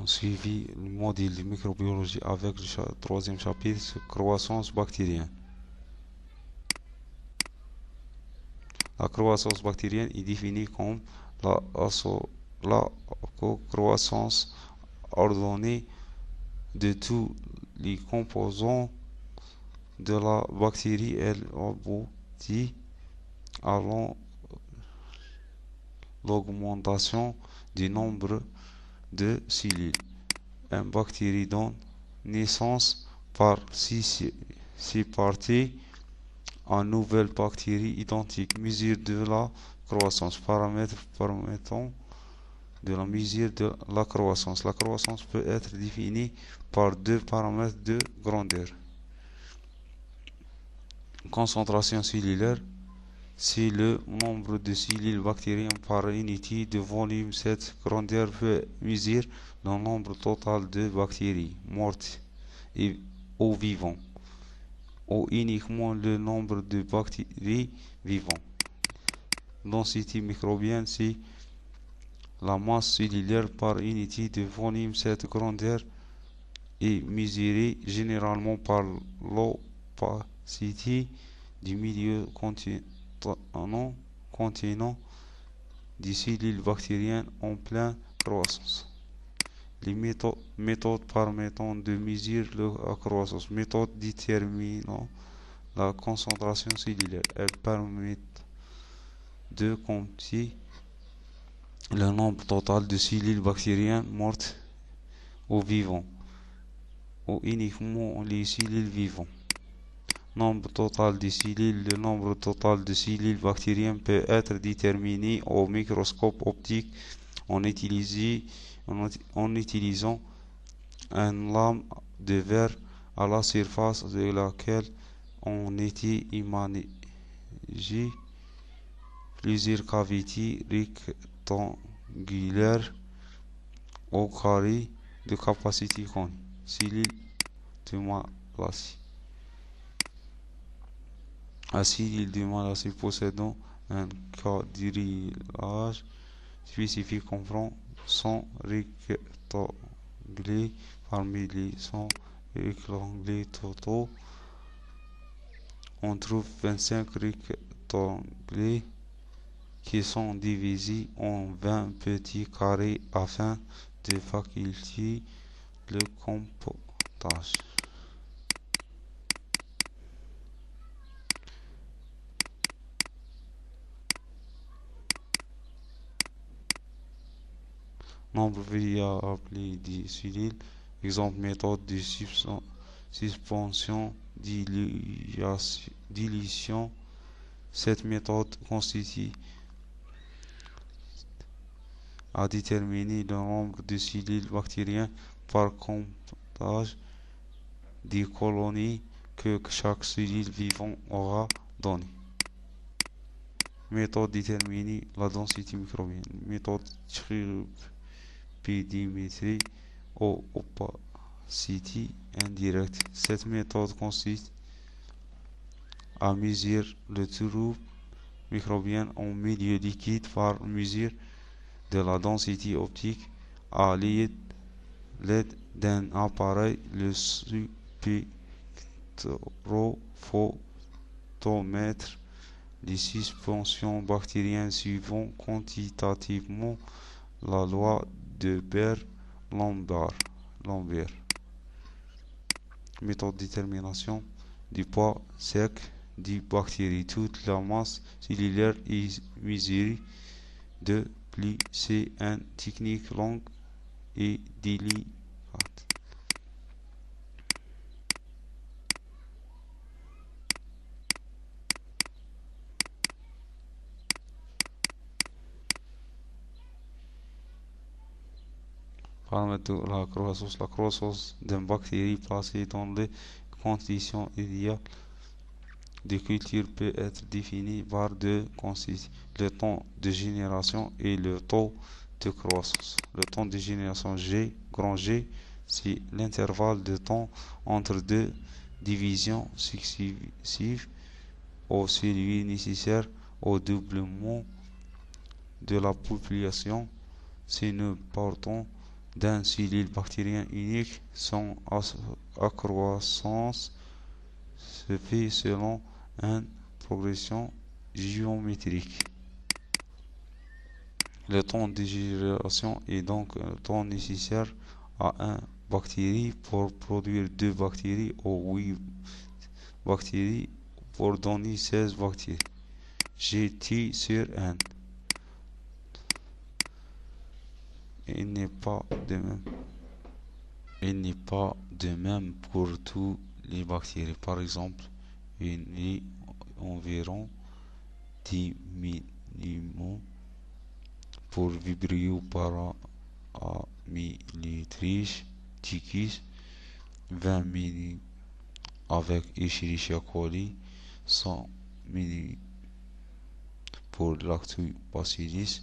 suivi le module de microbiologie avec le troisième chapitre, croissance bactérienne. La croissance bactérienne est définie comme la croissance ordonnée de tous les composants de la bactérie. Elle aboutit à l'augmentation du nombre de cellules. Une bactérie donne naissance par six parties à nouvelles bactéries identiques. Mesure de la croissance. Paramètres permettant de la mesure de la croissance. La croissance peut être définie par deux paramètres de grandeur. Concentration cellulaire, c'est le nombre de cellules bactériennes par unité de volume. Cette grandeur peut mesurer le nombre total de bactéries mortes et ou vivantes, ou uniquement le nombre de bactéries vivantes. Densité microbienne, c'est la masse cellulaire par unité de volume. Cette grandeur est mesurée généralement par l'opacité du milieu contenant des cellules bactériennes en pleine croissance. Les méthodes permettant de mesurer la croissance. Méthode déterminant la concentration cellulaire. Elles permettent de compter le nombre total de cellules bactériennes mortes ou vivantes, ou uniquement les cellules vivantes. Nombre total de cellules. Le nombre total de cellules bactériennes peut être déterminé au microscope optique en utilisant une lame de verre à la surface de laquelle on était imagé plusieurs cavités rectangulaires au carré de capacité connue. Cellules de Malassez. La cellule de Malassez possédant un quadrillage spécifique comprend 100 rectangles. Parmi les 100 rectangles totaux, on trouve 25 rectangles qui sont divisés en 20 petits carrés afin de faciliter le compostage. Nombre variable de cellules. Exemple, méthode de suspension dilution. Cette méthode consiste à déterminer le nombre de cellules bactériennes par comptage des colonies que chaque cellule vivante aura donné. Méthode déterminer la densité microbienne. Méthode pédimétrie ou opacité indirecte. Cette méthode consiste à mesurer le trouble microbien en milieu liquide par mesure de la densité optique à l'aide d'un appareil, le spectrophotomètre. Les suspensions bactériennes suivant quantitativement la loi de Beer-Lambert. Méthode de détermination du poids sec des bactéries. Toute la masse cellulaire est mesurée de plus. C'est une technique longue et délicate. Paramètres de la croissance. La croissance d'une bactérie placée dans les conditions idéales de culture peut être définie par deux concepts: le temps de génération et le taux de croissance. Le temps de génération G, grand G, c'est l'intervalle de temps entre deux divisions successives ou celui nécessaire au doublement de la population. Si nous partons d'un cellule bactérien unique, son accroissance se fait selon une progression géométrique. Le temps de génération est donc le temps nécessaire à une bactérie pour produire 2 bactéries ou 8 bactéries pour donner 16 bactéries. Gt sur n. Il n'est pas de même. Il n'est pas de même pour toutes les bactéries. Par exemple, il y a environ 10 millimol pour Vibrio paraamillitrichicus, 20 millimol avec Escherichia coli, 100 millimol pour Lactobacillus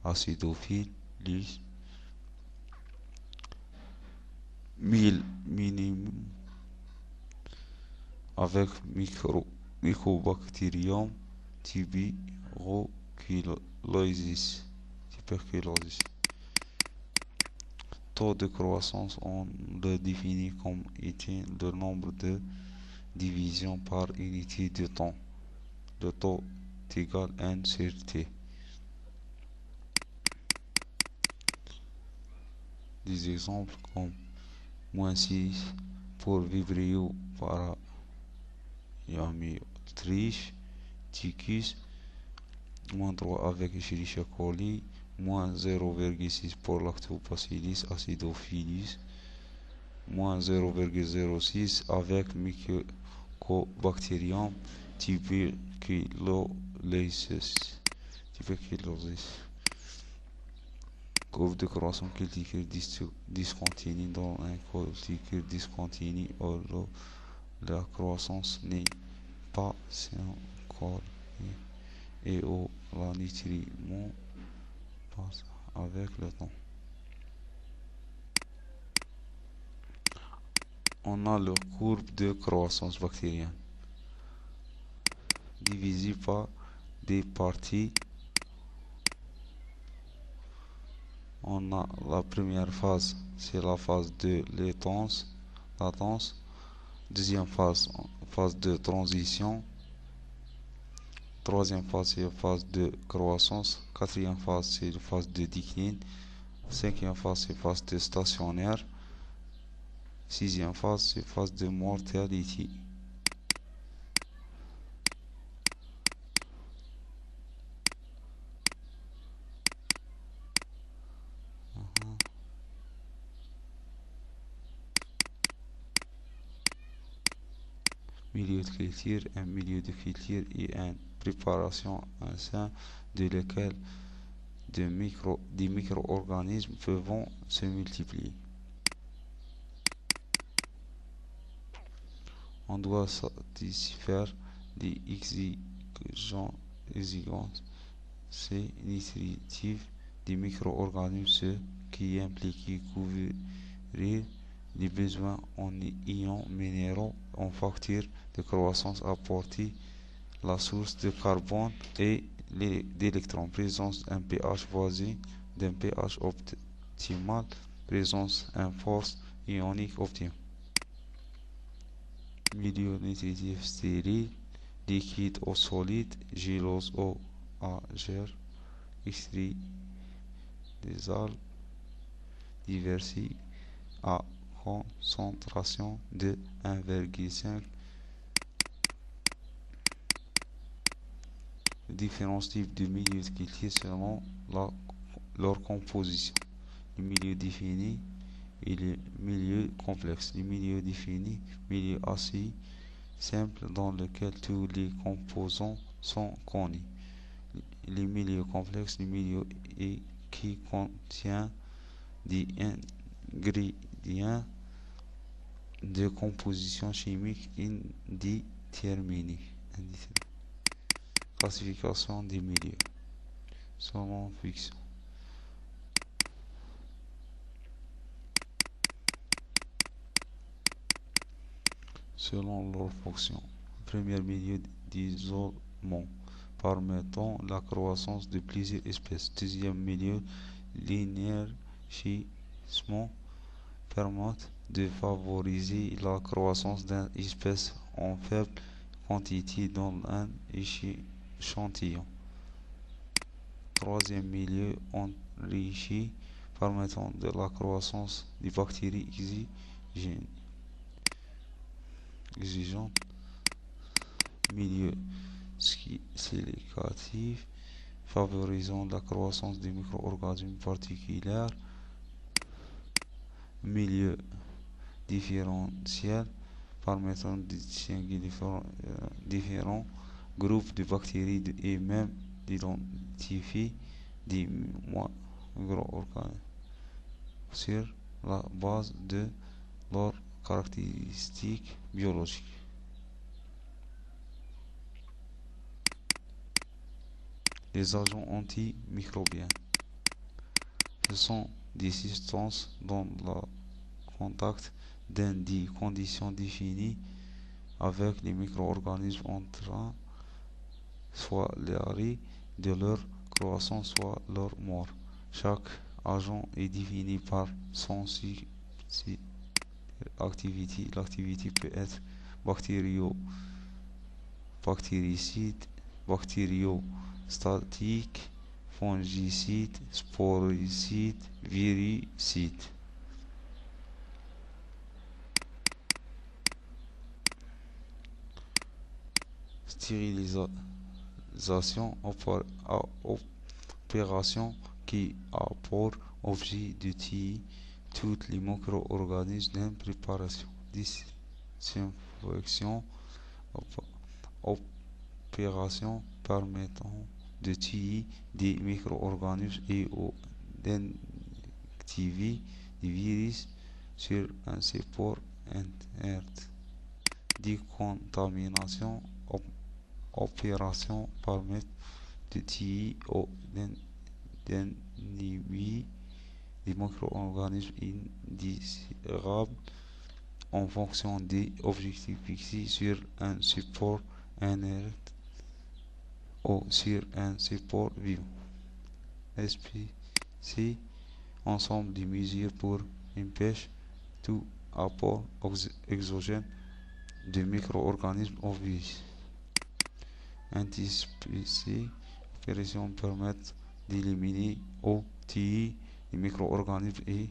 acidophilus, 1000 millimol avec Mycobacterium tuberculosis. Taux de croissance, on le définit comme étant le nombre de divisions par unité de temps. Le taux est égal à n sur t. Des exemples comme -6 pour Vibrio paraamillitrichicus, -3 avec Escherichia coli, -0,6 pour Lactobacillus acidophilus, -0,06 avec Mycobacterium tuberculosis. Courbe de croissance culticule discontinue dans un culticule discontinu où la croissance n'est pas synchronisée et où la nutriment passe avec le temps. On a la courbe de croissance bactérienne divisée par des parties. On a la première phase, c'est la phase de latence. Deuxième phase, phase de transition. Troisième phase, c'est la phase de croissance. Quatrième phase, c'est la phase de déclin. Cinquième phase, c'est la phase de stationnaire. Sixième phase, c'est la phase de mortalité. Milieu de culture, un milieu de culture et une préparation au sein de laquelle des micro-organismes peuvent se multiplier. On doit satisfaire les exigences nutritives des micro-organismes, ce qui implique couvrir les besoins en ions minéraux, en facteurs de croissance, apporter la source de carbone et d'électrons, présence d'un pH voisin d'un pH optimal, présence d'une force ionique optimale. Milieu nutritif stérile, liquide ou solide, gélose ou agère, extrait des algues, diversifié à concentration de 1,5. Différents types de milieux de culture selon leur composition. Le milieu défini et le milieu complexe. Le milieu défini, milieu assez simple dans lequel tous les composants sont connus. Le milieu complexe, le milieu qui contient des ingrédients de composition chimique indéterminée. Classification des milieux selon fiction. Selon leur fonction. Premier milieu d'isolement permettant la croissance de plusieurs espèces. Deuxième milieu, l'énergisation verdissement permettent de favoriser la croissance d'une espèce en faible quantité dans un échantillon. Troisième milieu enrichi permettant de la croissance des bactéries exigeantes. Milieu sélectif favorisant la croissance des micro-organismes particuliers. Milieu différentiel permettant de distinguer différents groupes de bactéries et même d'identifier des micro-organismes sur la base de leurs caractéristiques biologiques. Les agents antimicrobiens. Ce sont des substances dans le contact dans des conditions définies avec les micro-organismes entraînant soit l'arrêt de leur croissance, soit leur mort. Chaque agent est défini par son activité. L'activité peut être bactéricide, bactériostatique, fongicide, sporicide, viricide. Stérilisation opération qui a pour objet de tuer tous les micro-organismes d'une préparation. Désinfection opération permettant de tuer des micro-organismes et d'inactiver des virus sur un support inerte. Décontamination opération permet de tuer ou d'inhiber des micro-organismes indésirables en fonction des objectifs fixés sur un support inerte ou sur un support vivant. SPC ensemble de mesures pour empêcher tout apport exogène de micro-organismes ou virus. Anti-SPC opérations permettent d'éliminer ou tuer les micro-organismes et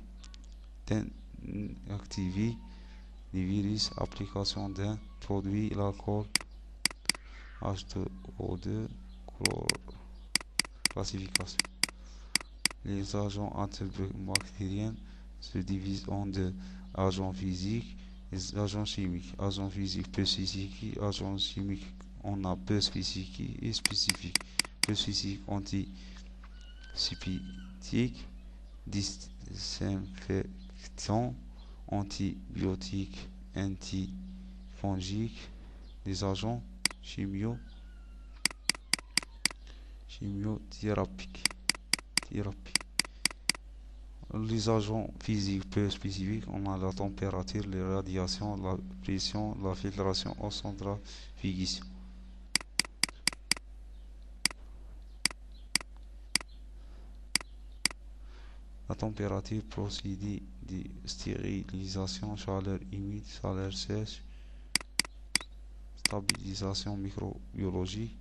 d'activer les virus. Application d'un produit l'alcool H2O2 classification. Les agents antibactériens se divisent en deux agents physiques et agents chimiques. Agents physiques peu spécifiques, agents chimiques on a peu spécifique et spécifique. Peu spécifique antiseptique, désinfectant, antibiotiques, antifongiques, des agents chimiothérapiques. Les agents physiques peu spécifiques, on a la température, les radiations, la pression, la filtration ou centrifugation. La température procédé de stérilisation, chaleur humide, chaleur sèche, stabilisation microbiologique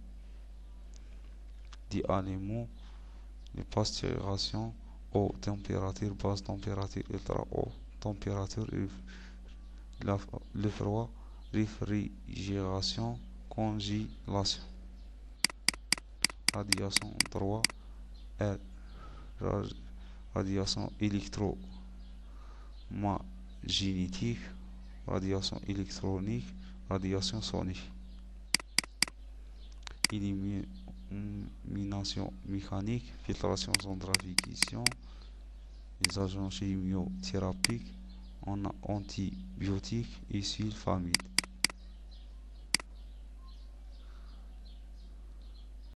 des aliments, les pasteurisation haute température, basse température, ultra haute température, le froid, réfrigération, congélation. Radiation 3 R radiation électromagnétique, radiation électronique, radiation sonique. Élimination mécanique, filtration centrifugation, les agents chimiothérapiques, antibiotiques et sulfamides.